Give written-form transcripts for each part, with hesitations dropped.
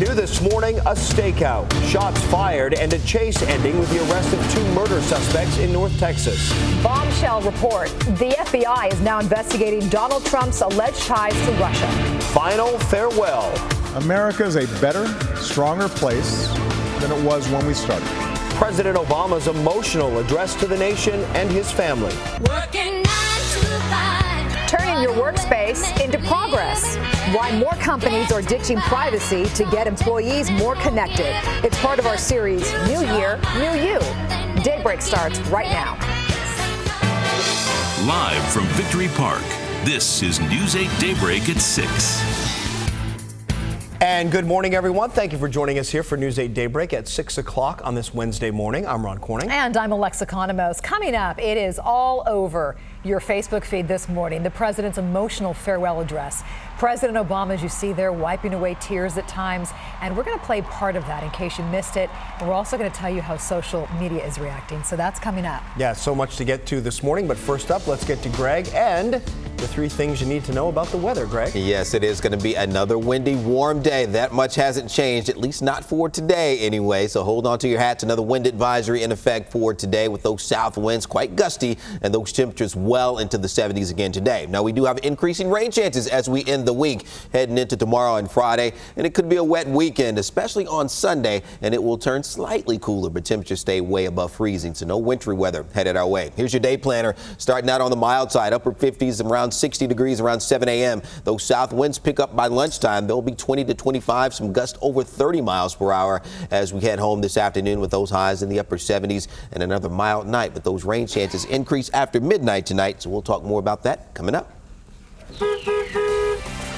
New this morning, a stakeout, shots fired, and a chase ending with the arrest of 2 murder suspects in North Texas. Bombshell report. The FBI is now investigating Donald Trump's alleged ties to Russia. Final farewell. America's a better, stronger place than it was when we started. President Obama's emotional address to the nation and his family. Working 9 to 5. Turning your workspace into progress. Why more companies are ditching privacy to get employees more connected. It's part of our series, New Year, New You. Daybreak starts right now. Live from Victory Park, this is News 8 Daybreak at 6. And good morning, everyone. Thank you for joining us here for News 8 Daybreak at 6 o'clock on this Wednesday morning. I'm Ron Corning. And I'm Alexa Economos. Coming up, it is all over your Facebook feed this morning. The president's emotional farewell address. President Obama, as you see there, wiping away tears at times. And we're going to play part of that in case you missed it. And we're also going to tell you how social media is reacting. So that's coming up. Yeah, so much to get to this morning. But first up, let's get to Greg and the 3 things you need to know about the weather, Greg. Yes, it is going to be another windy, warm day. That much hasn't changed, at least not for today anyway. So hold on to your hats. Another wind advisory in effect for today with those south winds quite gusty and those temperatures well into the 70s again today. Now, we do have increasing rain chances as we end the week heading into tomorrow and Friday. And it could be a wet weekend, especially on Sunday. And it will turn slightly cooler, but temperatures stay way above freezing. So no wintry weather headed our way. Here's your day planner. Starting out on the mild side, upper 50s, around 60 degrees around 7 a.m. Those south winds pick up by lunchtime. They'll be 20 to 25, some gusts over 30 miles per hour as we head home this afternoon with those highs in the upper 70s and another mild night. But those rain chances increase after midnight tonight. So we'll talk more about that coming up.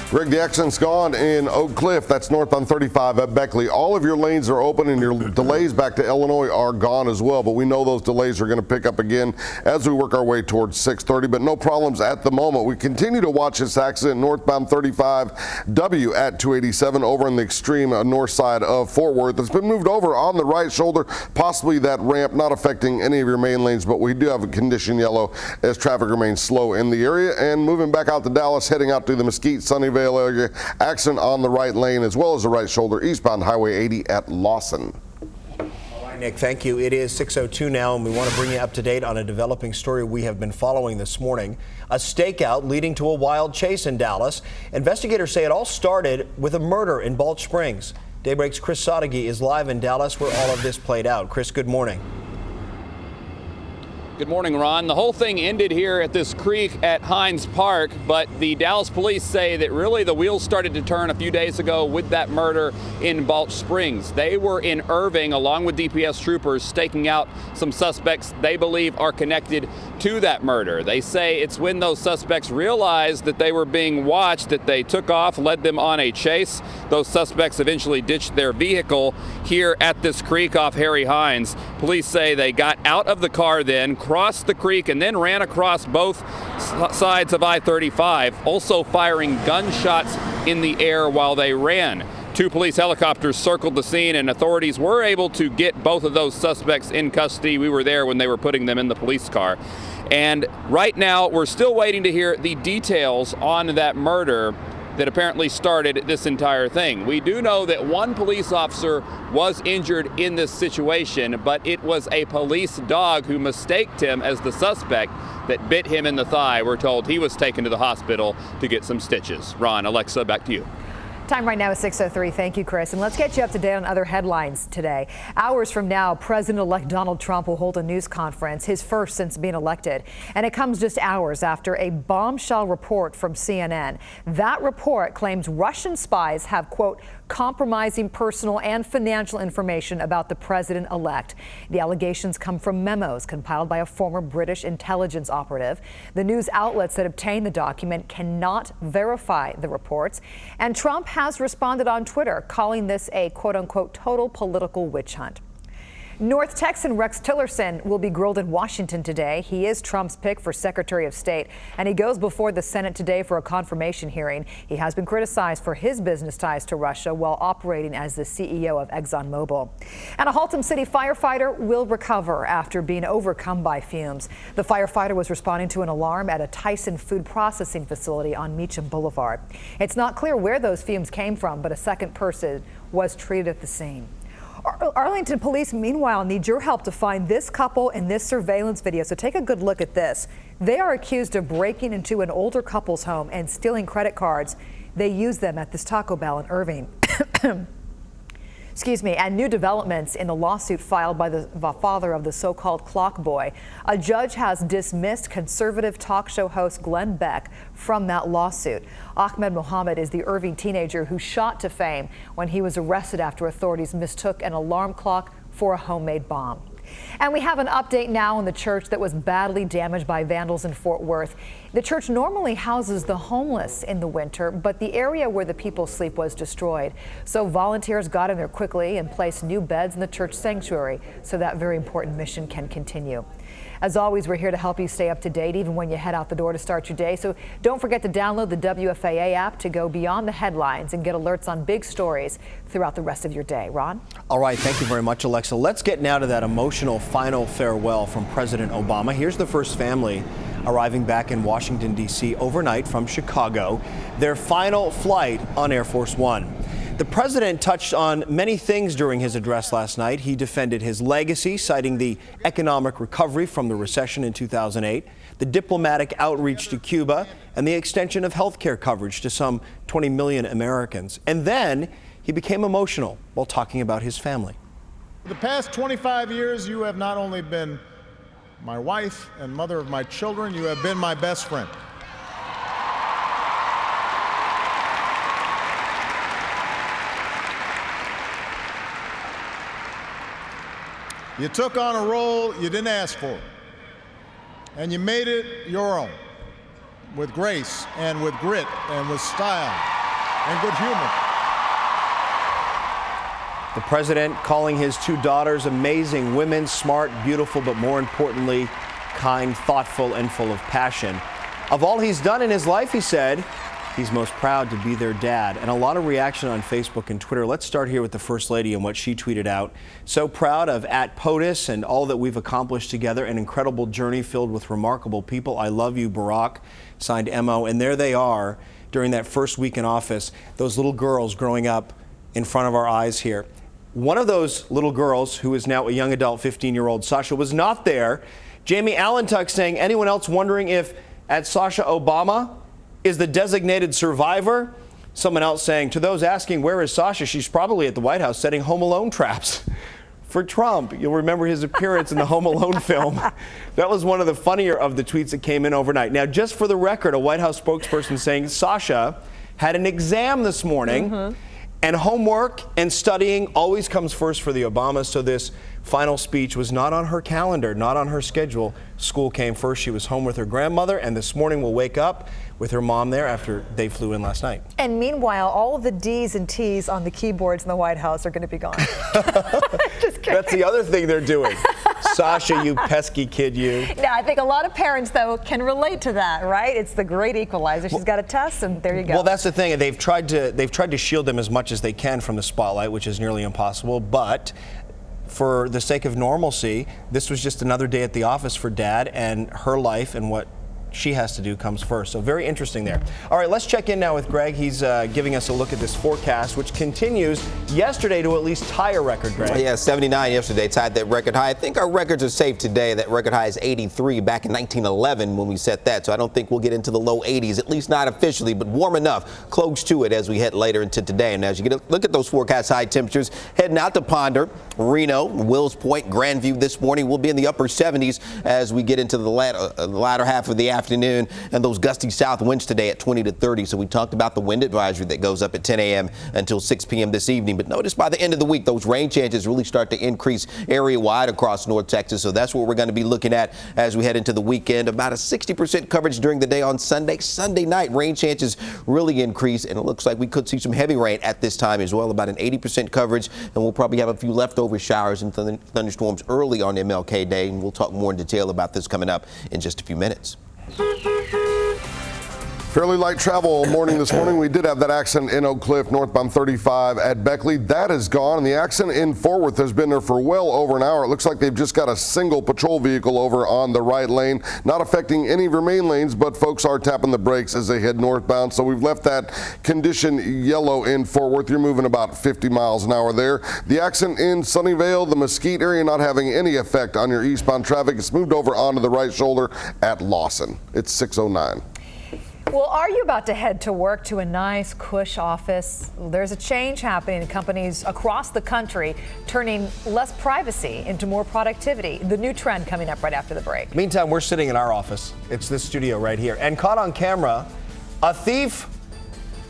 Greg, the accident's gone in Oak Cliff. That's northbound 35 at Beckley. All of your lanes are open and your delays back to Illinois are gone as well. But we know those delays are going to pick up again as we work our way towards 6:30. But no problems at the moment. We continue to watch this accident northbound 35W at 287 over on the extreme north side of Fort Worth. It's been moved over on the right shoulder, possibly that ramp, not affecting any of your main lanes. But we do have a condition yellow as traffic remains slow in the area. And moving back out to Dallas, heading out to the Mesquite, Sunnyvale area, accident on the right lane as well as the right shoulder eastbound Highway 80 at Lawson. All right, Nick, thank you. It is 6:02 now, and we want to bring you up to date on a developing story we have been following this morning. A stakeout leading to a wild chase in Dallas. Investigators say it all started with a murder in Balch Springs. Daybreak's Chris Sadeghi is live in Dallas where all of this played out. Chris, good morning. Good morning, Ron. The whole thing ended here at this creek at Hines Park, but the Dallas police say that really the wheels started to turn a few days ago with that murder in Balch Springs. They were in Irving along with DPS troopers staking out some suspects they believe are connected to that murder. They say it's when those suspects realized that they were being watched that they took off, led them on a chase. Those suspects eventually ditched their vehicle here at this creek off Harry Hines. Police say they got out of the car then, crossed the creek, and then ran across both sides of I-35, also firing gunshots in the air while they ran. 2 police helicopters circled the scene, and authorities were able to get both of those suspects in custody. We were there when they were putting them in the police car. And right now, we're still waiting to hear the details on that murder that apparently started this entire thing. We do know that 1 police officer was injured in this situation, but it was a police dog who mistaked him as the suspect that bit him in the thigh. We're told he was taken to the hospital to get some stitches. Ron, Alexa, back to you. Time right now is 6:03. Thank you, Chris. And let's get you up to date on other headlines today. Hours from now, President-elect Donald Trump will hold a news conference, his first since being elected. And it comes just hours after a bombshell report from CNN. That report claims Russian spies have, quote, compromising personal and financial information about the president-elect. The allegations come from memos compiled by a former British intelligence operative. The news outlets that obtained the document cannot verify the reports. And Trump has responded on Twitter, calling this a quote-unquote total political witch hunt. North Texan Rex Tillerson will be grilled in Washington today. He is Trump's pick for Secretary of State, and he goes before the Senate today for a confirmation hearing. He has been criticized for his business ties to Russia while operating as the CEO of ExxonMobil. And a Haltom City firefighter will recover after being overcome by fumes. The firefighter was responding to an alarm at a Tyson food processing facility on Meacham Boulevard. It's not clear where those fumes came from, but a second person was treated at the scene. Arlington police, meanwhile, need your help to find this couple in this surveillance video. So take a good look at this. They are accused of breaking into an older couple's home and stealing credit cards. They used them at this Taco Bell in Irving. Excuse me, and new developments in the lawsuit filed by the father of the so-called clock boy. A judge has dismissed conservative talk show host Glenn Beck from that lawsuit. Ahmed Mohammed is the Irving teenager who shot to fame when he was arrested after authorities mistook an alarm clock for a homemade bomb. And we have an update now on the church that was badly damaged by vandals in Fort Worth. The church normally houses the homeless in the winter, but the area where the people sleep was destroyed. So volunteers got in there quickly and placed new beds in the church sanctuary so that very important mission can continue. As always, we're here to help you stay up to date even when you head out the door to start your day. So don't forget to download the WFAA app to go beyond the headlines and get alerts on big stories throughout the rest of your day. Ron? All right. Thank you very much, Alexa. Let's get now to that emotional final farewell from President Obama. Here's the first family arriving back in Washington, D.C. overnight from Chicago, their final flight on Air Force One. The president touched on many things during his address last night. He defended his legacy, citing the economic recovery from the recession in 2008, the diplomatic outreach to Cuba, and the extension of health care coverage to some 20 million Americans. And then he became emotional while talking about his family. For the past 25 years, you have not only been my wife and mother of my children, you have been my best friend. You took on a role you didn't ask for, and you made it your own, with grace and with grit and with style and good humor. The president calling his two daughters amazing women, smart, beautiful, but more importantly, kind, thoughtful, and full of passion. Of all he's done in his life, he said, he's most proud to be their dad. And a lot of reaction on Facebook and Twitter. Let's start here with the First Lady and what she tweeted out. So proud of @POTUS and all that we've accomplished together. An incredible journey filled with remarkable people. I love you, Barack. Signed Mo. And there they are during that first week in office. Those little girls growing up in front of our eyes here. One of those little girls, who is now a young adult, 15-year-old Sasha, was not there. Jamie Allentuck saying, anyone else wondering if @Sasha Obama is the designated survivor? Someone else saying, to those asking, where is Sasha? She's probably at the White House setting Home Alone traps for Trump. You'll remember his appearance in the Home Alone film. That was one of the funnier of the tweets that came in overnight. Now, just for the record, a White House spokesperson saying Sasha had an exam this morning, and homework and studying always comes first for the Obamas. So this final speech was not on her calendar, not on her schedule. School came first. She was home with her grandmother, and this morning will wake up with her mom there after they flew in last night. And meanwhile, all of the D's and T's on the keyboards in the White House are going to be gone. Just kidding. That's the other thing they're doing. Sasha, you pesky kid, you. Now, I think a lot of parents, though, can relate to that, right? It's the great equalizer. She's got a test, and there you go. Well, that's the thing. They've tried to shield them as much as they can from the spotlight, which is nearly impossible. But for the sake of normalcy, this was just another day at the office for Dad, and her life and what she has to do comes first. So very interesting there. All right, let's check in now with Greg. He's giving us a look at this forecast, which continues yesterday to at least tie a record, Greg. Yeah, 79 yesterday tied that record high. I think our records are safe today. That record high is 83 back in 1911 when we set that. So I don't think we'll get into the low 80s, at least not officially, but warm enough, close to it as we head later into today. And as you get a look at those forecast high temperatures, heading out to Ponder, Reno, Wills Point, Grandview this morning, we'll be in the upper 70s as we get into the latter half of the afternoon. afternoon, and those gusty south winds today at 20 to 30. So we talked about the wind advisory that goes up at 10 a.m. until 6 p.m. this evening. But notice by the end of the week, those rain chances really start to increase area-wide across North Texas. So that's what we're going to be looking at as we head into the weekend. About a 60% coverage during the day on Sunday. Sunday night, rain chances really increase, and it looks like we could see some heavy rain at this time as well. About an 80% coverage, and we'll probably have a few leftover showers and thunderstorms early on MLK Day, and we'll talk more in detail about this coming up in just a few minutes. Fairly light travel morning this morning. We did have that accident in Oak Cliff, northbound 35 at Beckley. That is gone, and the accident in Fort Worth has been there for well over an hour. It looks like they've just got a single patrol vehicle over on the right lane, not affecting any of your main lanes, but folks are tapping the brakes as they head northbound. So we've left that condition yellow in Fort Worth. You're moving about 50 miles an hour there. The accident in Sunnyvale, the Mesquite area, not having any effect on your eastbound traffic. It's moved over onto the right shoulder at Lawson. It's 6:09. Well, are you about to head to work to a nice, cush office? Well, there's a change happening in companies across the country, turning less privacy into more productivity. The new trend coming up right after the break. Meantime, we're sitting in our office. It's this studio right here. And caught on camera, a thief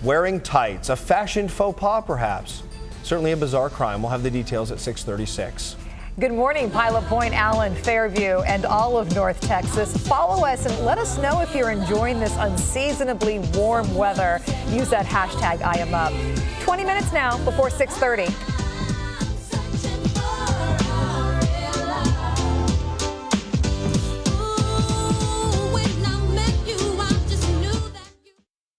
wearing tights. A fashion faux pas, perhaps. Certainly a bizarre crime. We'll have the details at 6:36. Good morning, Pilot Point, Allen, Fairview, and all of North Texas. Follow us and let us know if you're enjoying this unseasonably warm weather. Use that hashtag #IamUp. 20 minutes now before 6:30.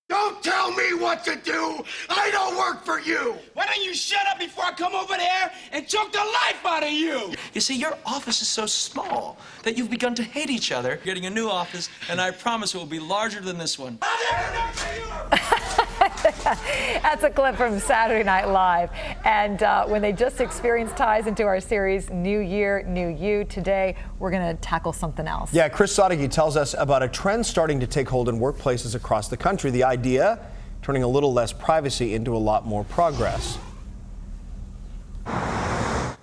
Don't tell me what to do. I don't work for you. Why don't you shut up before I come over there and choke the life out of you? You see, your office is so small that you've begun to hate each other. You're getting a new office, and I promise it will be larger than this one. That's a clip from Saturday Night Live. And when they just experienced ties into our series, New Year, New You, today we're going to tackle something else. Yeah, Chris Sadeghi tells us about a trend starting to take hold in workplaces across the country. The idea, turning a little less privacy into a lot more progress.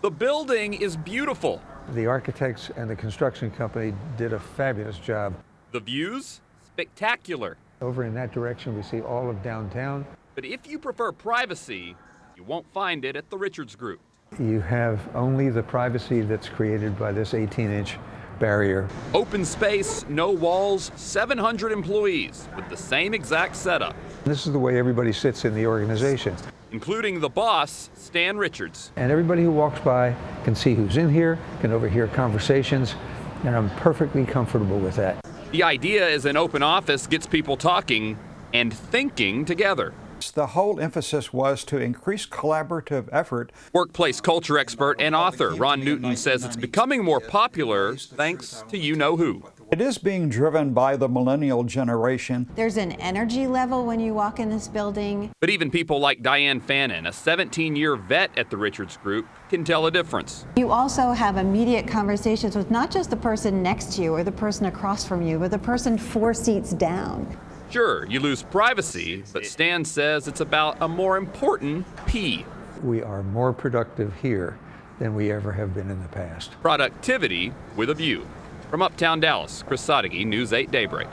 The building is beautiful. The architects and the construction company did a fabulous job. The views, spectacular. Over in that direction, we see all of downtown. But if you prefer privacy, you won't find it at the Richards Group. You have only the privacy that's created by this 18-inch barrier. Open space, no walls, 700 employees with the same exact setup. This is the way everybody sits in the organization. Including the boss, Stan Richards. And everybody who walks by can see who's in here, can overhear conversations, and I'm perfectly comfortable with that. The idea is an open office gets people talking and thinking together. The whole emphasis was to increase collaborative effort. Workplace culture expert and author Ron Newton says it's becoming more popular thanks to you-know-who. It is being driven by the millennial generation. There's an energy level when you walk in this building. But even people like Diane Fannin, a 17-year vet at the Richards Group, can tell a difference. You also have immediate conversations with not just the person next to you or the person across from you, but the person 4 seats down. Sure, you lose privacy, but Stan says it's about a more important P. We are more productive here than we ever have been in the past. Productivity with a view. From Uptown Dallas, Chris Sadeghi, News 8 Daybreak.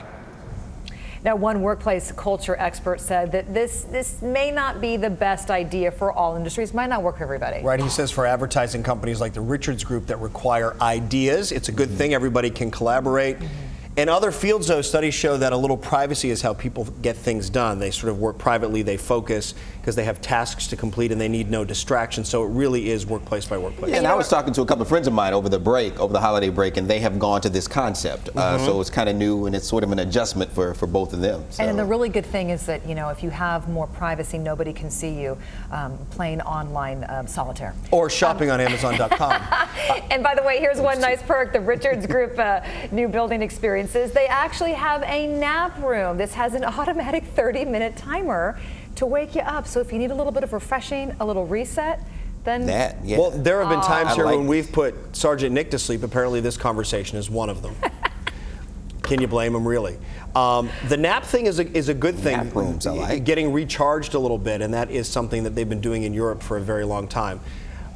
Now, one workplace culture expert said that this may not be the best idea for all industries, might not work for everybody. Right, he says for advertising companies like the Richards Group that require ideas, it's a good thing. Everybody can collaborate. In other fields, though, studies show that a little privacy is how people get things done. They sort of work privately, they focus because they have tasks to complete and they need no distraction. So it really is workplace by workplace. Yeah, and I was talking to a couple of friends of mine over the holiday break, and they have gone to this concept. So it's kind of new, and it's sort of an adjustment for both of them. So. And the really good thing is that, you know, if you have more privacy, nobody can see you playing online solitaire. Or shopping on Amazon.com. And by the way, here's one nice perk, the Richards Group new building experience. They actually have a nap room. This has an automatic 30-minute timer to wake you up. So if you need a little bit of refreshing, a little reset, then... Well, there have been times here when we've put Sergeant Nick to sleep. Apparently this conversation is one of them. Can you blame him, really? The nap thing is a good thing. Nap rooms, I like. Getting recharged a little bit, and that is something that they've been doing in Europe for a very long time.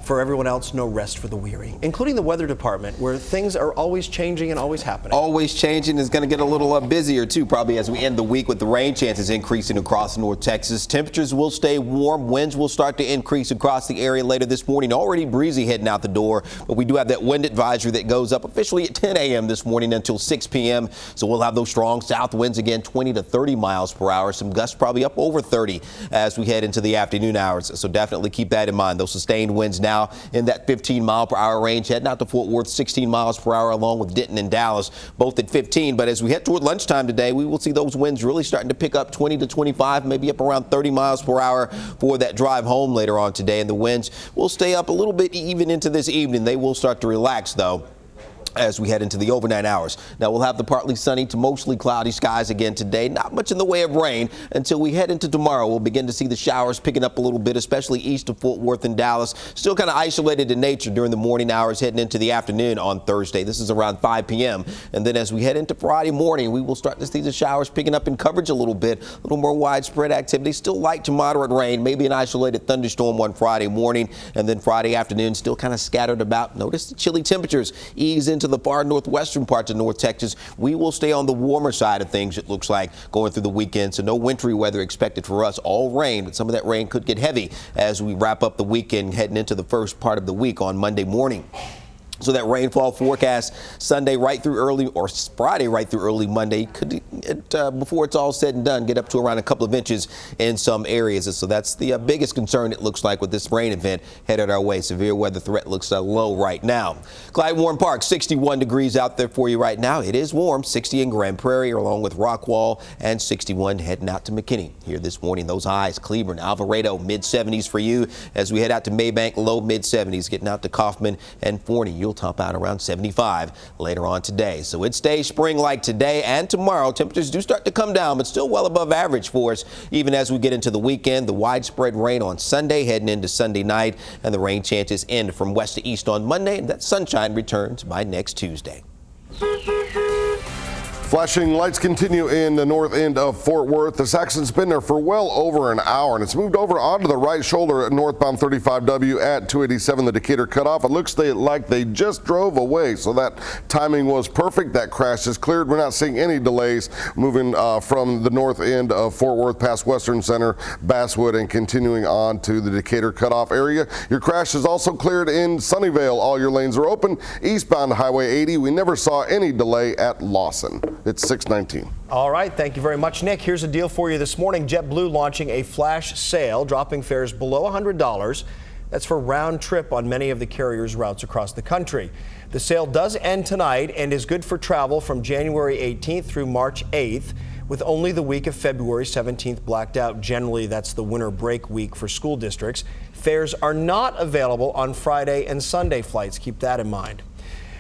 For everyone else, no rest for the weary, including the weather department, where things are always changing and always happening. Always changing. Is going to get a little busier, too, probably as we end the week with the rain chances increasing across North Texas. Temperatures will stay warm. Winds will start to increase across the area later this morning. Already breezy heading out the door, but we do have that wind advisory that goes up officially at 10 a.m. this morning until 6 p.m. So we'll have those strong south winds again, 20 to 30 miles per hour. Some gusts probably up over 30 as we head into the afternoon hours. So definitely keep that in mind. Those sustained winds now in that 15 mile per hour range, heading out to Fort Worth, 16 miles per hour, along with Denton and Dallas, both at 15. But as we head toward lunchtime today, we will see those winds really starting to pick up 20 to 25, maybe up around 30 miles per hour for that drive home later on today. And the winds will stay up a little bit even into this evening. They will start to relax, though, as we head into the overnight hours. Now we'll have the partly sunny to mostly cloudy skies again today. Not much in the way of rain until we head into tomorrow. We'll begin to see the showers picking up a little bit, especially east of Fort Worth and Dallas. Still kind of isolated in nature during the morning hours heading into the afternoon on Thursday. This is around 5 p.m. And then as we head into Friday morning, we will start to see the showers picking up in coverage a little bit, a little more widespread activity. Still light to moderate rain, maybe an isolated thunderstorm on Friday morning. And then Friday afternoon, still kind of scattered about. Notice the chilly temperatures ease into the far northwestern parts of North Texas. We will stay on the warmer side of things, it looks like, going through the weekend. So no wintry weather expected for us. All rain, but some of that rain could get heavy as we wrap up the weekend heading into the first part of the week on Monday morning. So that rainfall forecast Sunday right through early, or Friday right through early Monday, could, before it's all said and done, get up to around a couple of inches in some areas. And so that's the biggest concern, it looks like, with this rain event headed our way. Severe weather threat looks low right now. Clyde Warren Park, 61 degrees out there for you right now. It is warm, 60 in Grand Prairie along with Rockwall, and 61 heading out to McKinney. Here this morning, those highs, Cleburne, Alvarado, mid-70s for you as we head out to Maybank, low mid-70s, getting out to Kaufman and Forney. You'll top out around 75 later on today. So it stays spring-like today and tomorrow. Temperatures do start to come down, but still well above average for us even as we get into the weekend. The widespread rain on Sunday heading into Sunday night, and the rain chances end from west to east on Monday, and that sunshine returns by next Tuesday. Flashing lights continue in the north end of Fort Worth. This accident's been there for well over an hour, and it's moved over onto the right shoulder at northbound 35W at 287, the Decatur cutoff. It looks like they just drove away, so that timing was perfect. That crash is cleared. We're not seeing any delays moving from the north end of Fort Worth past Western Center, Basswood, and continuing on to the Decatur cutoff area. Your crash is also cleared in Sunnyvale. All your lanes are open. Eastbound Highway 80, we never saw any delay at Lawson. It's 6:19. All right. Thank you very much, Nick. Here's a deal for you this morning. JetBlue launching a flash sale, dropping fares below $100. That's for round trip on many of the carrier's routes across the country. The sale does end tonight and is good for travel from January 18th through March 8th, with only the week of February 17th blacked out. Generally, that's the winter break week for school districts. Fares are not available on Friday and Sunday flights. Keep that in mind.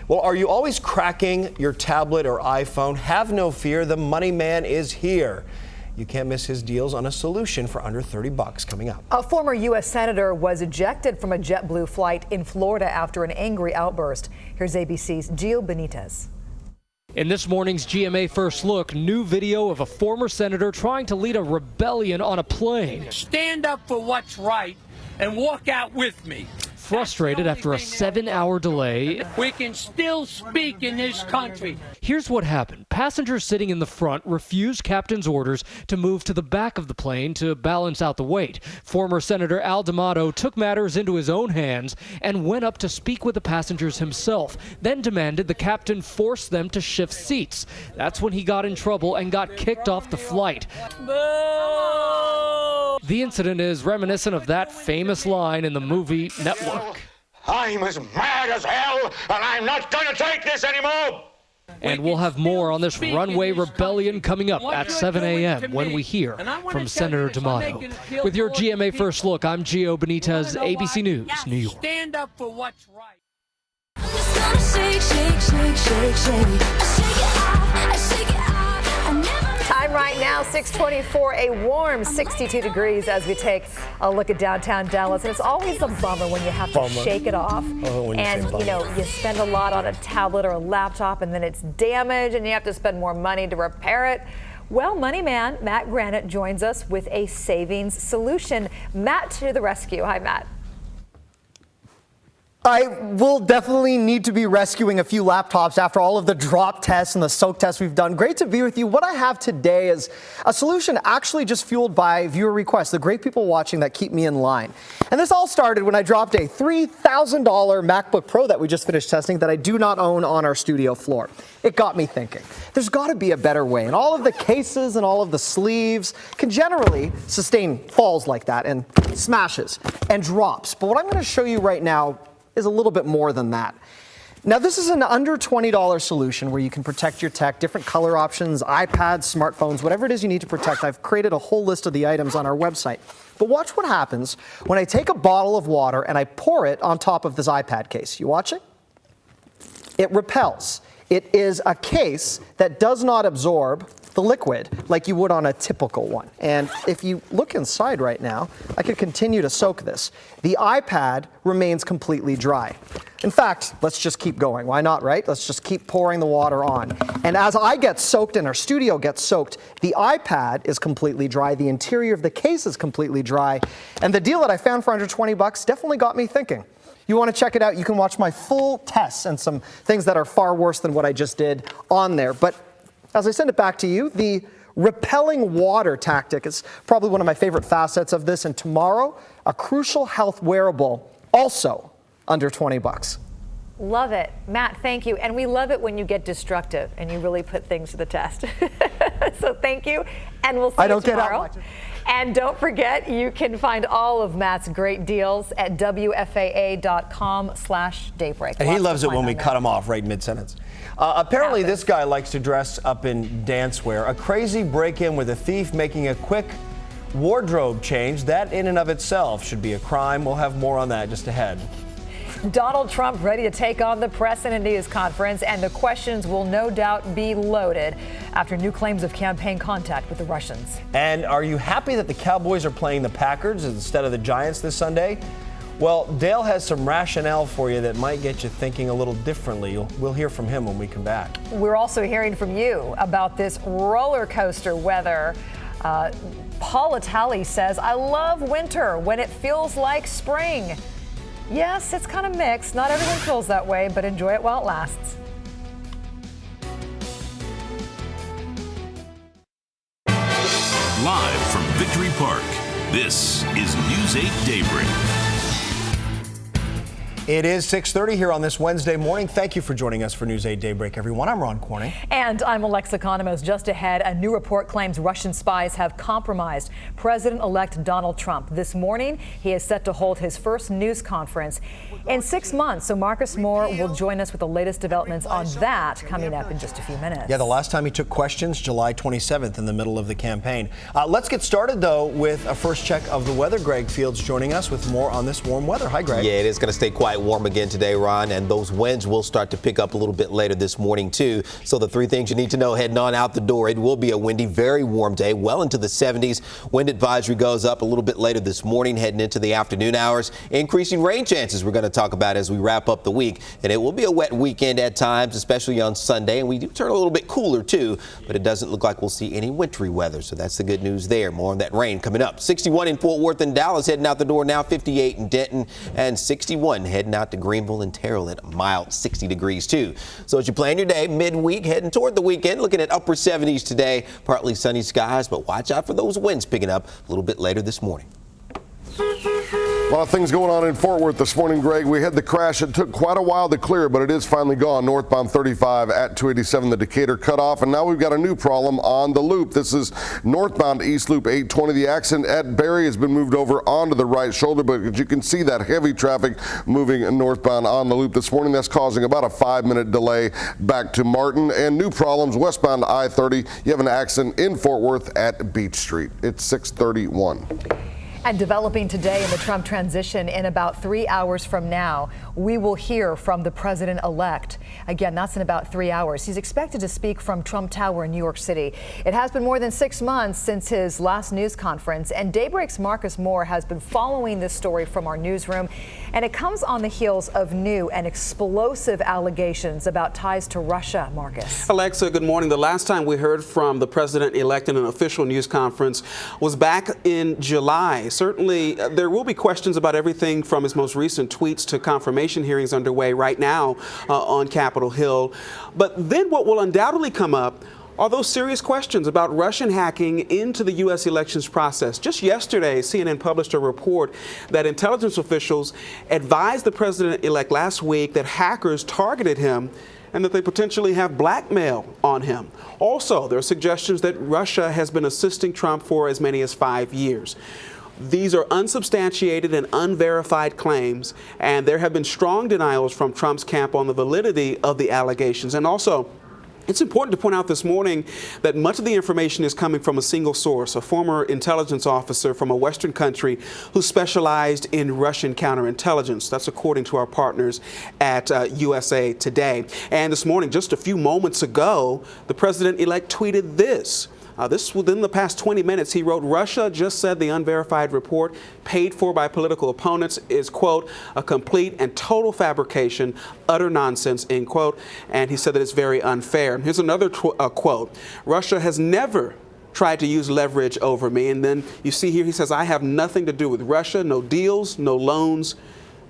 Well, are you always cracking your tablet or iPhone? Have no fear, the Money Man is here. You can't miss his deals on a solution for under $30 coming up. A former U.S. Senator was ejected from a JetBlue flight in Florida after an angry outburst. Here's ABC's Gio Benitez. In this morning's GMA First Look, new video of a former senator trying to lead a rebellion on a plane. Stand up for what's right and walk out with me. Frustrated after a 7-hour delay. We can still speak in this country. Here's what happened. Passengers sitting in the front refused captain's orders to move to the back of the plane to balance out the weight. Former Senator Al D'Amato took matters into his own hands and went up to speak with the passengers himself, then demanded the captain force them to shift seats. That's when he got in trouble and got kicked off the flight. The incident is reminiscent of that famous line in the movie Network. I'm as mad as hell, and I'm not going to take this anymore. And we'll have more on this runway rebellion coming up at 7 a.m. when we hear from Senator D'Amato. With your GMA First Look, I'm Gio Benitez, ABC News, New York. Stand up for what's right. Time right now, 6:24, a warm 62 degrees as we take a look at downtown Dallas. And it's always a bummer when you have to shake it off. And, you know, you spend a lot on a tablet or a laptop and then it's damaged and you have to spend more money to repair it. Well, Money Man Matt Granite joins us with a savings solution. Matt to the rescue. Hi, Matt. I will definitely need to be rescuing a few laptops after all of the drop tests and the soak tests we've done. Great to be with you. What I have today is a solution actually just fueled by viewer requests, the great people watching that keep me in line. And this all started when I dropped a $3,000 MacBook Pro that we just finished testing that I do not own on our studio floor. It got me thinking, there's got to be a better way. And all of the cases and all of the sleeves can generally sustain falls like that and smashes and drops. But what I'm going to show you right now is a little bit more than that. Now, this is an under $20 solution where you can protect your tech, different color options, iPads, smartphones, whatever it is you need to protect. I've created a whole list of the items on our website. But watch what happens when I take a bottle of water and I pour it on top of this iPad case. You watching? It repels. It is a case that does not absorb the liquid like you would on a typical one. And if you look inside right now, I could continue to soak this. The iPad remains completely dry. In fact, let's just keep going. Why not, right? Let's just keep pouring the water on. And as I get soaked and our studio gets soaked, the iPad is completely dry. The interior of the case is completely dry. And the deal that I found for under 20 bucks definitely got me thinking. You want to check it out, you can watch my full tests and some things that are far worse than what I just did on there. But as I send it back to you, the repelling water tactic is probably one of my favorite facets of this. And tomorrow, a crucial health wearable, also under 20 bucks. Love it. Matt, thank you. And we love it when you get destructive and you really put things to the test. So thank you. And we'll see you tomorrow. And don't forget, you can find all of Matt's great deals at WFAA.com/daybreak. And he loves it when we cut him off right mid-sentence. Apparently, this guy likes to dress up in dance wear. A crazy break-in with a thief making a quick wardrobe change. That in and of itself should be a crime. We'll have more on that just ahead. Donald Trump ready to take on the press in a news conference, and the questions will no doubt be loaded after new claims of campaign contact with the Russians. And are you happy that the Cowboys are playing the Packers instead of the Giants this Sunday? Well, Dale has some rationale for you that might get you thinking a little differently. We'll hear from him when we come back. We're also hearing from you about this roller coaster weather. Paul Atali says, I love winter when it feels like spring. Yes, it's kind of mixed. Not everyone feels that way, but enjoy it while it lasts. Live from Victory Park, this is News 8 Daybreak. It is 6:30 here on this Wednesday morning. Thank you for joining us for News 8 Daybreak, everyone. I'm Ron Corning. And I'm Alexa Economos. Just ahead, a new report claims Russian spies have compromised President-elect Donald Trump. This morning, he is set to hold his first news conference in 6 months. So Marcus Moore will join us with the latest developments on that coming up in just a few minutes. Yeah, the last time he took questions, July 27th, in the middle of the campaign. Let's get started, though, with a first check of the weather. Greg Fields joining us with more on this warm weather. Hi, Greg. Yeah, it is going to stay quite warm again today, Ron, and those winds will start to pick up a little bit later this morning, too. So the three things you need to know heading on out the door: it will be a windy, very warm day, well into the 70s. Wind advisory goes up a little bit later this morning, heading into the afternoon hours. Increasing rain chances we're going to talk about as we wrap up the week. And it will be a wet weekend at times, especially on Sunday. And we do turn a little bit cooler, too, but it doesn't look like we'll see any wintry weather. So that's the good news there. More on that rain coming up. 61 in Fort Worth and Dallas, heading out the door now. 58 in Denton, and 61 heading out to Greenville and Terrell at a mild 60 degrees, too. So as you plan your day, midweek, heading toward the weekend, looking at upper 70s today. Partly sunny skies, but watch out for those winds picking up a little bit later this morning. A lot of things going on in Fort Worth this morning, Greg. We had the crash. It took quite a while to clear, but it is finally gone. Northbound 35 at 287, the Decatur cutoff. And now we've got a new problem on the loop. This is northbound East Loop 820. The accident at Berry has been moved over onto the right shoulder, but you can see that heavy traffic moving northbound on the loop this morning. That's causing about a 5-minute delay back to Martin. And new problems westbound I-30. You have an accident in Fort Worth at Beach Street. It's 6:31. And developing today in the Trump transition, in about 3 hours from now, we will hear from the president-elect. Again, that's in about 3 hours. He's expected to speak from Trump Tower in New York City. It has been more than 6 months since his last news conference, and Daybreak's Marcus Moore has been following this story from our newsroom, and it comes on the heels of new and explosive allegations about ties to Russia. Marcus. Alexa, good morning. The last time we heard from the president-elect in an official news conference was back in July. Certainly, there will be questions about everything from his most recent tweets to confirmation hearings underway right now on Capitol Hill. But then what will undoubtedly come up are those serious questions about Russian hacking into the U.S. elections process. Just yesterday, CNN published a report that intelligence officials advised the president-elect last week that hackers targeted him and that they potentially have blackmail on him. Also, there are suggestions that Russia has been assisting Trump for as many as 5 years. These are unsubstantiated and unverified claims, and there have been strong denials from Trump's camp on the validity of the allegations. And also, it's important to point out this morning that much of the information is coming from a single source, a former intelligence officer from a Western country who specialized in Russian counterintelligence. That's according to our partners at USA Today. And this morning, just a few moments ago, the president-elect tweeted this. This within the past 20 minutes, he wrote, Russia just said the unverified report paid for by political opponents is, quote, a complete and total fabrication, utter nonsense, end quote. And he said that it's very unfair. Here's another quote. Russia has never tried to use leverage over me. And then you see here, he says, I have nothing to do with Russia, no deals, no loans,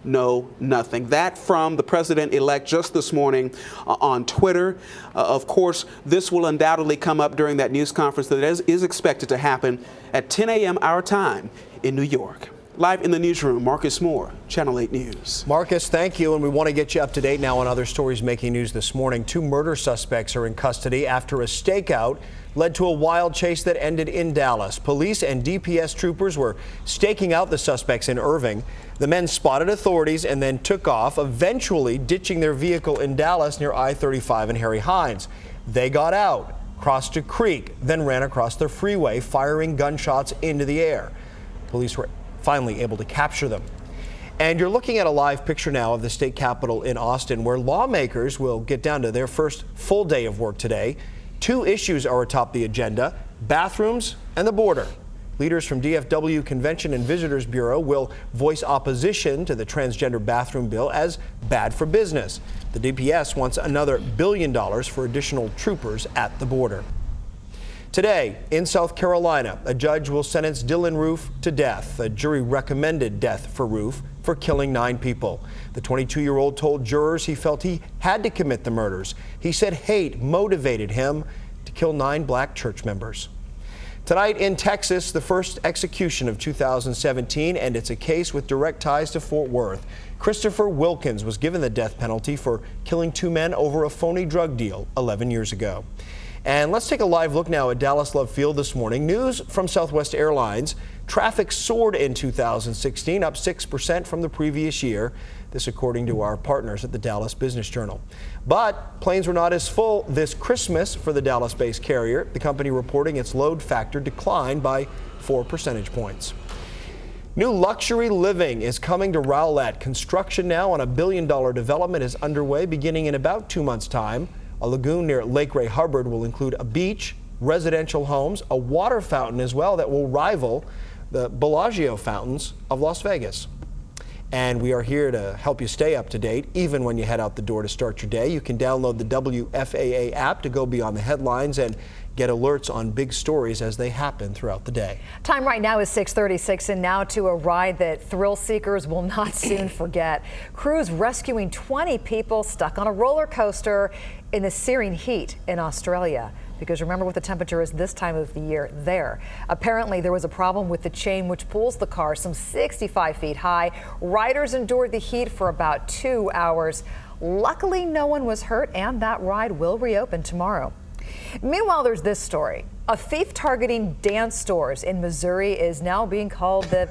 no, nothing. That from the president-elect just this morning on Twitter. Of course, this will undoubtedly come up during that news conference that is expected to happen at 10 a.m. our time in New York. Live in the newsroom, Marcus Moore, Channel 8 News. Marcus, thank you. And we want to get you up to date now on other stories making news this morning. 2 murder suspects are in custody after a stakeout led to a wild chase that ended in Dallas. Police and DPS troopers were staking out the suspects in Irving. The men spotted authorities and then took off, eventually ditching their vehicle in Dallas near I-35 and Harry Hines. They got out, crossed a creek, then ran across the freeway, firing gunshots into the air. Police were finally able to capture them. And you're looking at a live picture now of the state capitol in Austin, where lawmakers will get down to their first full day of work today. 2 issues are atop the agenda: bathrooms and the border. Leaders from DFW Convention and Visitors Bureau will voice opposition to the transgender bathroom bill as bad for business. The DPS wants another $1 billion for additional troopers at the border. Today, in South Carolina, a judge will sentence Dylan Roof to death. A jury recommended death for Roof for killing 9 people. The 22-year-old told jurors he felt he had to commit the murders. He said hate motivated him to kill 9 black church members. Tonight in Texas, the first execution of 2017, and it's a case with direct ties to Fort Worth. Christopher Wilkins was given the death penalty for killing 2 men over a phony drug deal 11 years ago. And let's take a live look now at Dallas Love Field this morning. News from Southwest Airlines. Traffic soared in 2016, up 6% from the previous year. This according to our partners at the Dallas Business Journal. But planes were not as full this Christmas for the Dallas-based carrier. The company reporting its load factor declined by 4 percentage points. New luxury living is coming to Rowlett. Construction now on a $1 billion development is underway beginning in about 2 months' time. A lagoon near Lake Ray Hubbard will include a beach, residential homes, a water fountain as well that will rival the Bellagio fountains of Las Vegas. And we are here to help you stay up to date, even when you head out the door to start your day. You can download the WFAA app to go beyond the headlines and get alerts on big stories as they happen throughout the day. Time right now is 6:36, and now to a ride that thrill seekers will not soon forget. Crews rescuing 20 people stuck on a roller coaster in the searing heat in Australia. Because remember what the temperature is this time of the year there. Apparently there was a problem with the chain which pulls the car some 65 feet high. Riders endured the heat for about 2 hours. Luckily no one was hurt, and that ride will reopen tomorrow. Meanwhile, there's this story. A thief targeting dance stores in Missouri is now being called the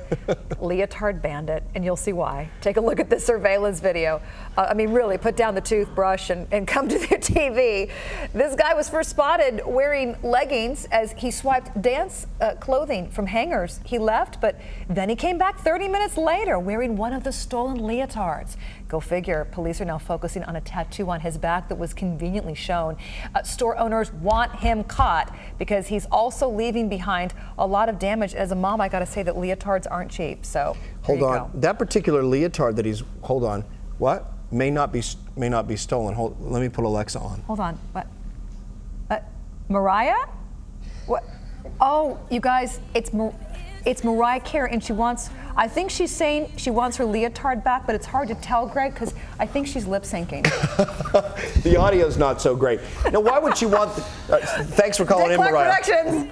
Leotard Bandit, and you'll see why. Take a look at this surveillance video. I mean, really, put down the toothbrush and come to the TV. This guy was first spotted wearing leggings as he swiped dance clothing from hangers. He left, but then he came back 30 minutes later wearing one of the stolen leotards. Go figure. Police are now focusing on a tattoo on his back that was conveniently shown. Store owners want him caught because he's also leaving behind a lot of damage. As a mom, I got to say that leotards aren't cheap. So hold on, that particular leotard that he's what may not be stolen. Let me put Alexa on. Hold on. What? Mariah? What? Oh, you guys, it's It's Mariah Carey, and I think she's saying she wants her leotard back, but it's hard to tell, Greg, because I think she's lip syncing. The audio's not so great. Now, why would she want? Thanks for calling in, Mariah.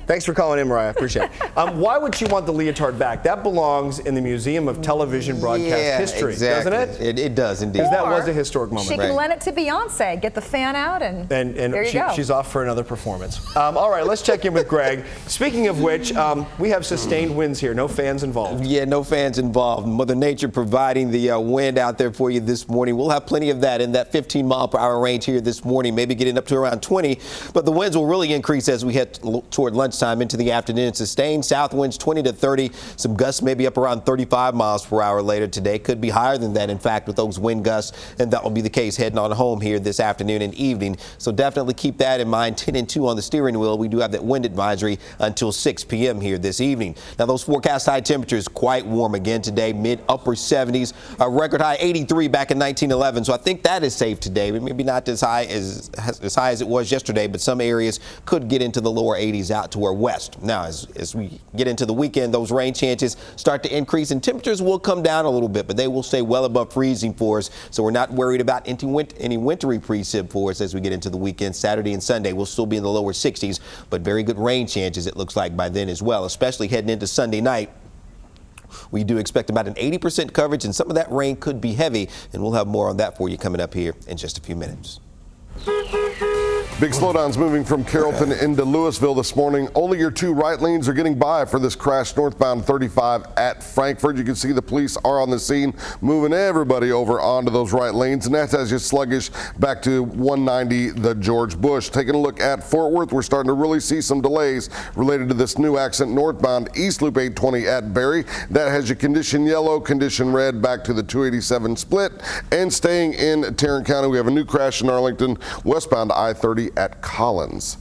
Thanks for calling in, Mariah. Appreciate it. Why would she want the leotard back? That belongs in the Museum of Television Broadcast History, doesn't it? It does indeed. Because that was a historic moment. She can lend it to Beyonce, get the fan out, and there you go. She's off for another performance. All right, let's check in with Greg. Speaking of which, we have sustained winds here. No fans involved. Yeah, no fans involved. Mother Nature providing the wind out there for you this morning. We'll have plenty of that in that 15-mile-per-hour range here this morning, maybe getting up to around 20. But the winds will really increase as we head toward lunchtime into the afternoon. Sustained south winds 20 to 30. Some gusts maybe up around 35 miles per hour later today. Could be higher than that, in fact, with those wind gusts. And that will be the case heading on home here this afternoon and evening. So definitely keep that in mind. 10 and 2 on the steering wheel. We do have that wind advisory until 6 p.m. here this evening. Now, those forecast high temperatures quite warm again today, mid-upper 70s. A record high 83 back in 1911. So I think that is safe today. Maybe not as high as it was yesterday, but some areas could get into the lower 80s out to our west. Now, as we get into the weekend, those rain chances start to increase and temperatures will come down a little bit, but they will stay well above freezing for us. So we're not worried about any wintry precip for us as we get into the weekend. Saturday and Sunday will still be in the lower 60s, but very good rain chances it looks like by then as well, especially heading into Sunday night. We do expect about an 80% coverage, and some of that rain could be heavy, and we'll have more on that for you coming up here in just a few minutes. Big slowdowns moving from Carrollton into Louisville this morning. Only your two right lanes are getting by for this crash northbound 35 at Frankfort. You can see the police are on the scene, moving everybody over onto those right lanes, and that has you sluggish back to 190 the George Bush. Taking a look at Fort Worth, we're starting to really see some delays related to this new accident northbound East Loop 820 at Berry. That has you condition yellow, condition red back to the 287 split. And staying in Tarrant County, we have a new crash in Arlington, westbound I-30 at Collins.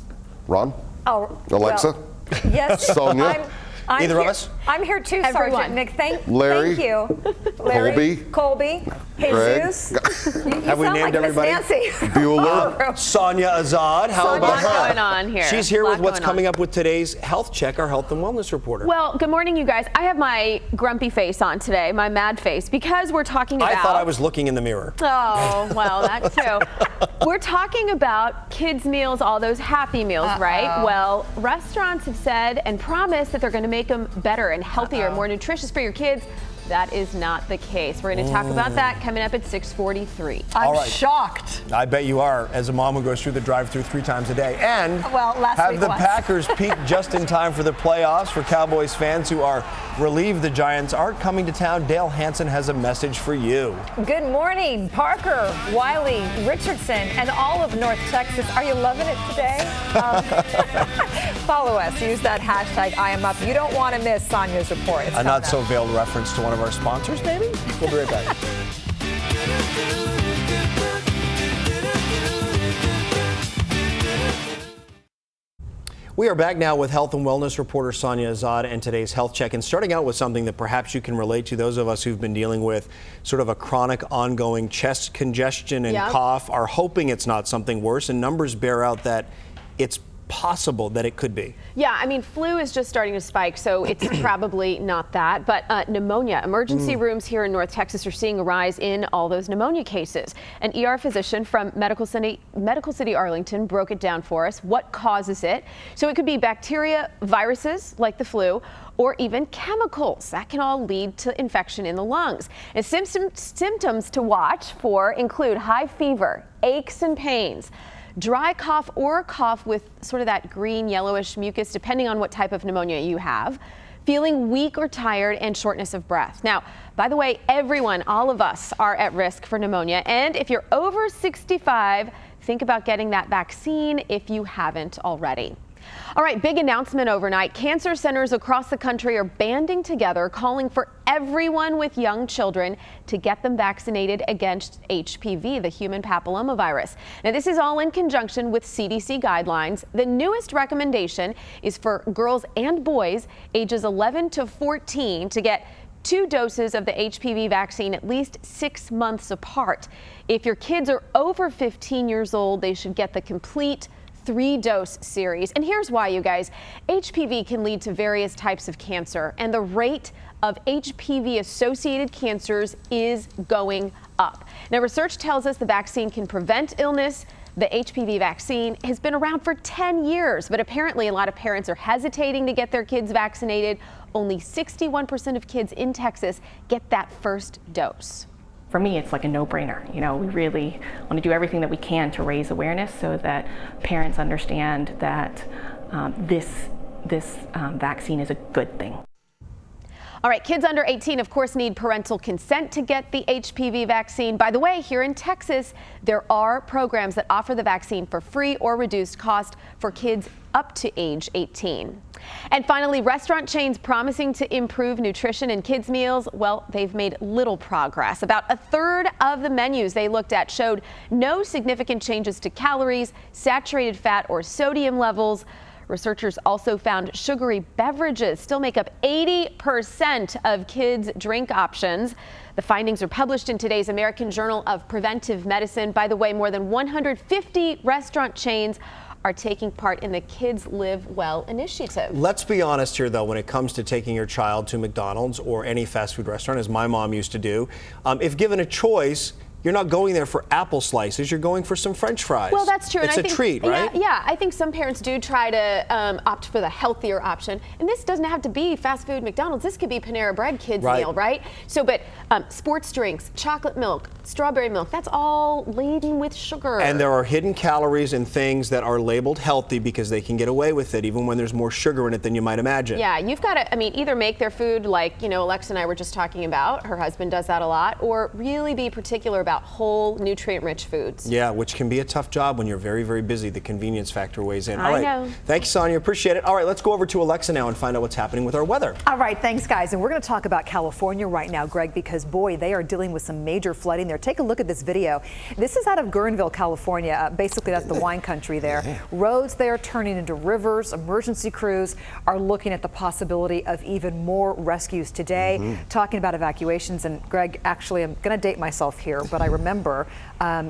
Ron? Oh, Alexa? Well, yes. Sonia? Either here, of us? I'm here too, Sergeant Nick. Larry? Thank you. Larry, Colby, Jesus. You Have we sound named like everybody? Miss Nancy. Bueller. Sonia Azad. How about her? What's going on here? She's here with what's going coming up with today's health check, our health and wellness reporter. Well, good morning, you guys. I have my grumpy face on today, my mad face, because we're talking about... I thought I was looking in the mirror. Oh, well, that too. We're talking about kids' meals, all those happy meals, right? Well, restaurants have said and promised that they're going to make them better and healthier, more nutritious for your kids. That is not the case. We're going to talk about that coming up at 6:43. I'm shocked. I bet you are, as a mom who goes through the drive-thru 3 times a day. And last have week the once. Packers peak just in time for the playoffs. For Cowboys fans who are relieved the Giants aren't coming to town, Dale Hansen has a message for you. Good morning, Parker, Wiley, Richardson, and all of North Texas. Are you loving it today? Follow us. Use that hashtag #IamUp. You don't want to miss Sonia's report. It's A not so veiled reference to one of our sponsors, maybe? We'll be right back. We are back now with health and wellness reporter Sonia Azad and today's health check. And starting out with something that perhaps you can relate to, those of us who've been dealing with sort of a chronic ongoing chest congestion and cough are hoping it's not something worse. And numbers bear out that it's possible that it could be. Yeah, I mean, flu is just starting to spike, so it's probably not that. But pneumonia, emergency rooms here in North Texas are seeing a rise in all those pneumonia cases. An ER physician from Medical City Arlington broke it down for us. What causes it? So it could be bacteria, viruses like the flu, or even chemicals that can all lead to infection in the lungs. And symptoms to watch for include high fever, aches and pains, dry cough or cough with sort of that green yellowish mucus, depending on what type of pneumonia you have, feeling weak or tired, and shortness of breath. Now, by the way, everyone, all of us are at risk for pneumonia. And if you're over 65, think about getting that vaccine if you haven't already. All right, big announcement overnight. Cancer centers across the country are banding together, calling for everyone with young children to get them vaccinated against HPV, the human papillomavirus. Now, this is all in conjunction with CDC guidelines. The newest recommendation is for girls and boys ages 11 to 14 to get 2 doses of the HPV vaccine at least 6 months apart. If your kids are over 15 years old, they should get the complete 3-dose series. And here's why, you guys. HPV can lead to various types of cancer, and the rate of HPV-associated cancers is going up. Now, research tells us the vaccine can prevent illness. The HPV vaccine has been around for 10 years, but apparently a lot of parents are hesitating to get their kids vaccinated. Only 61% of kids in Texas get that first dose. For me, it's like a no-brainer. You know, we really want to do everything that we can to raise awareness so that parents understand that this vaccine is a good thing. All right, kids under 18, of course, need parental consent to get the HPV vaccine. By the way, here in Texas, there are programs that offer the vaccine for free or reduced cost for kids up to age 18. And finally, restaurant chains promising to improve nutrition in kids' meals. Well, they've made little progress. About a third of the menus they looked at showed no significant changes to calories, saturated fat, or sodium levels. Researchers also found sugary beverages still make up 80% of kids' drink options. The findings are published in today's American Journal of Preventive Medicine. By the way, more than 150 restaurant chains are taking part in the Kids Live Well initiative. Let's be honest here, though, when it comes to taking your child to McDonald's or any fast food restaurant, as my mom used to do, if given a choice, you're not going there for apple slices, you're going for some French fries. Well, that's true. It's and I a think, treat, right? Yeah, I think some parents do try to opt for the healthier option. And this doesn't have to be fast food McDonald's. This could be Panera Bread kids meal, right? So, but sports drinks, chocolate milk, strawberry milk, that's all laden with sugar. And there are hidden calories in things that are labeled healthy because they can get away with it, even when there's more sugar in it than you might imagine. Yeah, you've got to, either make their food like, Alexa and I were just talking about, her husband does that a lot, or really be particular about whole, nutrient-rich foods. Yeah, which can be a tough job when you're very, very busy. The convenience factor weighs in. I know. Thank you, Sonia. Appreciate it. All right, let's go over to Alexa now and find out what's happening with our weather. All right, thanks, guys. And we're going to talk about California right now, Greg, because, boy, they are dealing with some major flooding there. Take a look at this video. This is out of Guerneville, California. Basically, that's the wine country there. Yeah. Roads there turning into rivers. Emergency crews are looking at the possibility of even more rescues today, talking about evacuations. And, Greg, actually, I'm going to date myself here, but I remember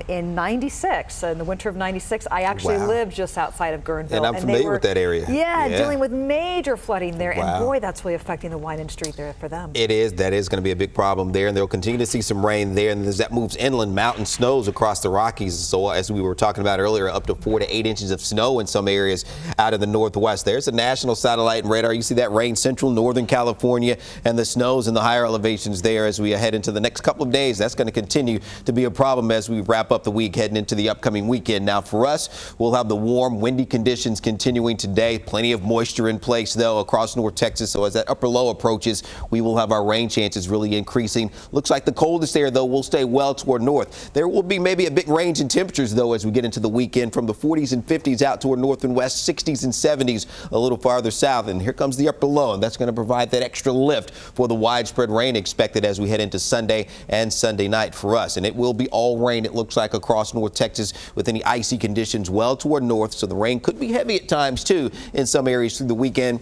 in 96, in the winter of 96, I actually lived just outside of Guerneville. And I'm familiar with that area. Yeah, dealing with major flooding there. Wow. And boy, that's really affecting the wine industry there for them. It is. That is going to be a big problem there. And they'll continue to see some rain there. And as that moves inland, mountain snows across the Rockies. So as we were talking about earlier, up to 4 to 8 inches of snow in some areas out of the Northwest. There's a national satellite radar. You see that rain central Northern California and the snows in the higher elevations there as we head into the next couple of days. That's going to continue to be a problem as we wrap up the week heading into the upcoming weekend. Now for us, we'll have the warm, windy conditions continuing today. Plenty of moisture in place, though, across North Texas. So as that upper low approaches, we will have our rain chances really increasing. Looks like the coldest air, though, will stay well toward north. There will be maybe a big range in temperatures, though, as we get into the weekend from the 40s and 50s out toward north and west, 60s and 70s a little farther south. And here comes the upper low, and that's going to provide that extra lift for the widespread rain expected as we head into Sunday and Sunday night for us. And it will be all rain, it looks like, across North Texas with any icy conditions well toward north. So the rain could be heavy at times, too, in some areas through the weekend.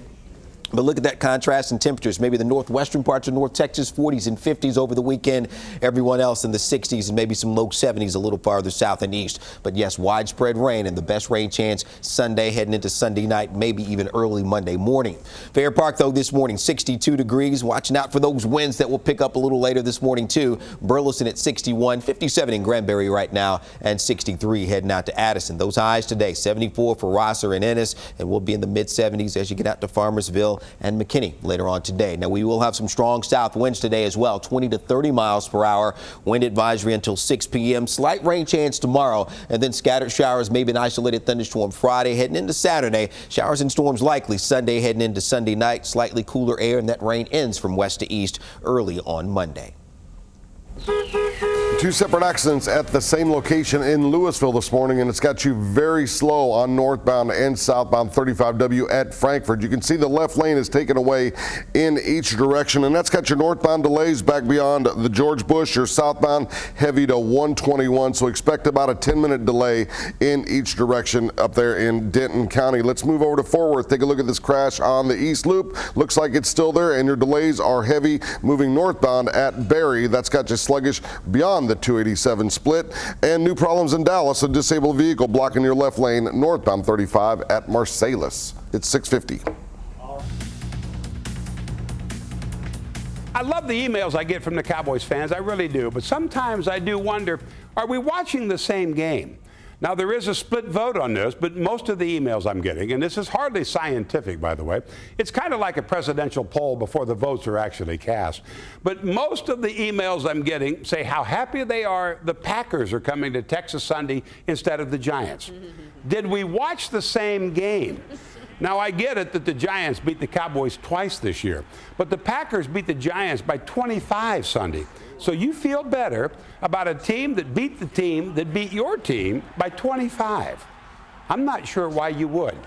But look at that contrast in temperatures. Maybe the northwestern parts of North Texas, 40s and 50s over the weekend. Everyone else in the 60s and maybe some low 70s a little farther south and east. But yes, widespread rain and the best rain chance Sunday heading into Sunday night, maybe even early Monday morning. Fair Park, though, this morning, 62 degrees. Watching out for those winds that will pick up a little later this morning, too. Burleson at 61, 57 in Granbury right now, and 63 heading out to Addison. Those highs today, 74 for Rosser and Ennis, and we'll be in the mid-70s as you get out to Farmersville and McKinney later on today. Now, we will have some strong south winds today as well, 20 to 30 miles per hour. Wind advisory until 6 p.m. Slight rain chance tomorrow, and then scattered showers, maybe an isolated thunderstorm Friday heading into Saturday. Showers and storms likely Sunday heading into Sunday night. Slightly cooler air, and that rain ends from west to east early on Monday. 2 separate accidents at the same location in Louisville this morning, and it's got you very slow on northbound and southbound 35W at Frankfort. You can see the left lane is taken away in each direction, and that's got your northbound delays back beyond the George Bush. Your southbound heavy to 121, so expect about a 10-minute delay in each direction up there in Denton County. Let's move over to Fort Worth. Take a look at this crash on the East Loop. Looks like it's still there, and your delays are heavy moving northbound at Berry. That's got you sluggish beyond the 287 split. And new problems in Dallas, a disabled vehicle blocking your left lane northbound 35 at Marsalis. It's 6:50. I love the emails I get from the Cowboys fans, I really do. But sometimes I do wonder, are we watching the same game? Now, there is a split vote on this, but most of the emails I'm getting, and this is hardly scientific, by the way, it's kind of like a presidential poll before the votes are actually cast. But most of the emails I'm getting say how happy they are the Packers are coming to Texas Sunday instead of the Giants. Did we watch the same game? Now, I get it that the Giants beat the Cowboys twice this year, but the Packers beat the Giants by 25 Sunday. So you feel better about a team that beat the team that beat your team by 25. I'm not sure why you would.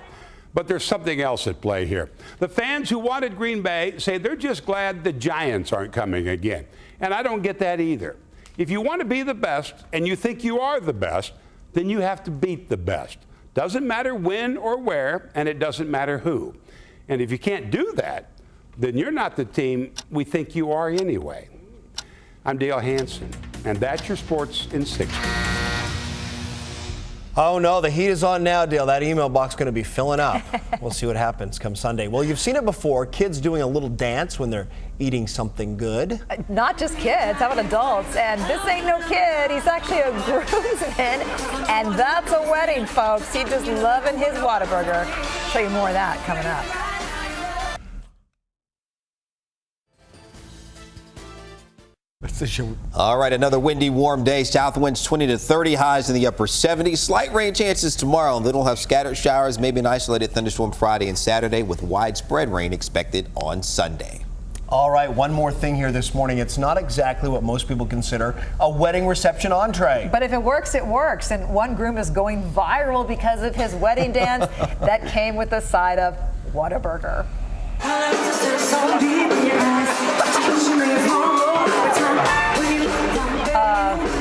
But there's something else at play here. The fans who wanted Green Bay say they're just glad the Giants aren't coming again. And I don't get that either. If you want to be the best and you think you are the best, then you have to beat the best. Doesn't matter when or where, and it doesn't matter who. And if you can't do that, then you're not the team we think you are anyway. I'm Dale Hansen, and that's your Sports in 60. Oh no, the heat is on now, Dale. That email box is going to be filling up. We'll see what happens come Sunday. Well, you've seen it before, kids doing a little dance when they're eating something good. Not just kids, how about adults? And this ain't no kid, he's actually a groomsman, and that's a wedding, folks. He's just loving his Whataburger. Show you more of that coming up. All right, another windy, warm day. South winds 20 to 30, highs in the upper 70s. Slight rain chances tomorrow, and then we'll have scattered showers, maybe an isolated thunderstorm Friday and Saturday, with widespread rain expected on Sunday. All right, one more thing here this morning. It's not exactly what most people consider a wedding reception entree. But if it works, it works. And one groom is going viral because of his wedding dance that came with a side of Whataburger.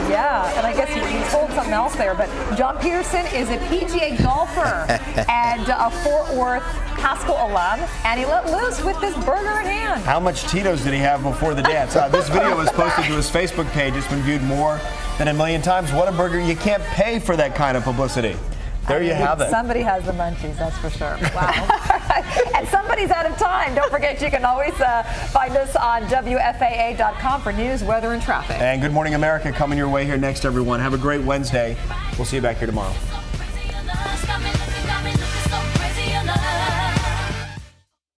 Yeah, and I guess he told something else there, but John Peterson is a PGA golfer and a Fort Worth Haskell alum, and he let loose with this burger in hand. How much Tito's did he have before the dance? This video was posted to his Facebook page. It's been viewed more than 1 million times. Whataburger, you can't pay for that kind of publicity. There you have it. Somebody has the munchies, that's for sure. Wow. And somebody's out of time. Don't forget, you can always find us on WFAA.com for news, weather, and traffic. And Good Morning America coming your way here next, everyone. Have a great Wednesday. We'll see you back here tomorrow.